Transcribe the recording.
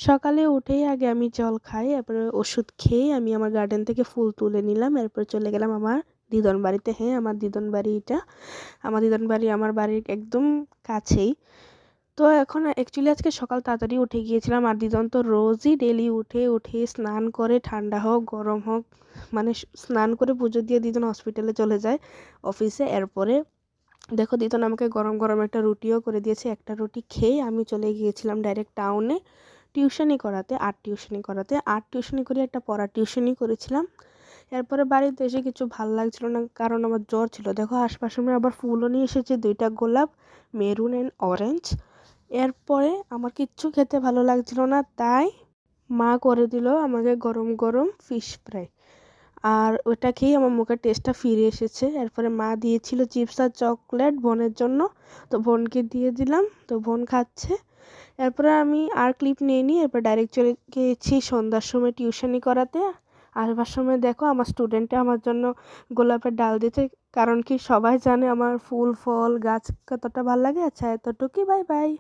সকালে উঠেই আগে আমি জল খাই। এরপরে ওষুধ খেয়ে আমি আমার গার্ডেন থেকে ফুল তুলে নিলাম। এরপর চলে গেলাম আমার দিদন বাড়িতে। হ্যাঁ, আমার দিদন বাড়ি এটা। আমার দিদন বাড়ি আমার বাড়ির একদম কাছেই। তো এখন অ্যাকচুয়ালি আজকে সকাল তাড়াতাড়ি উঠে গিয়েছিলাম। আর দিদন তো রোজই ডেইলি উঠে স্নান করে, ঠান্ডা হোক গরম হোক, মানে স্নান করে পুজো দিয়ে দিদন হসপিটালে চলে যায় অফিসে। এরপরে দেখো দিদন আমাকে গরম গরম একটা রুটিও করে দিয়েছে। একটা রুটি খেয়ে আমি চলে গিয়েছিলাম ডাইরেক্ট টাউনে টিউশনি করাতে, আর্ট টিউশনি করে একটা পড়ার টিউশনি করেছিলাম। এরপরে বাড়িতে এসে কিছু ভাল লাগছিল না, কারণ আমার জ্বর ছিল। দেখো আশপাশে আমি আবার ফুলও নিয়ে এসেছি, 2টা গোলাপ, মেরুন অ্যান্ড অরেঞ্জ। এরপরে আমার কিচ্ছু খেতে ভালো লাগছিল না, তাই মা করে দিল আমাকে গরম গরম ফিশ ফ্রাই। আর ওটা খেয়েই আমার মুখের টেস্টটা ফিরে এসেছে। এরপরে মা দিয়েছিল চিপস আর চকলেট বোনের জন্য, তো বোনকে দিয়ে দিলাম, তো বোন খাচ্ছে। এরপরে আমি আর ক্লিপ নিইনি, এরপর ডাইরেক্ট চলে গিয়েছি সন্ধ্যার সময় টিউশনি করাতে। আসবার সময় দেখো আমার স্টুডেন্টে আমার জন্য গোলাপের ডাল দিয়েছে, কারণ কি সবাই জানে আমার ফুল ফল গাছ কতটা ভালো লাগে। আচ্ছা, এতটুকুই, বাই বাই।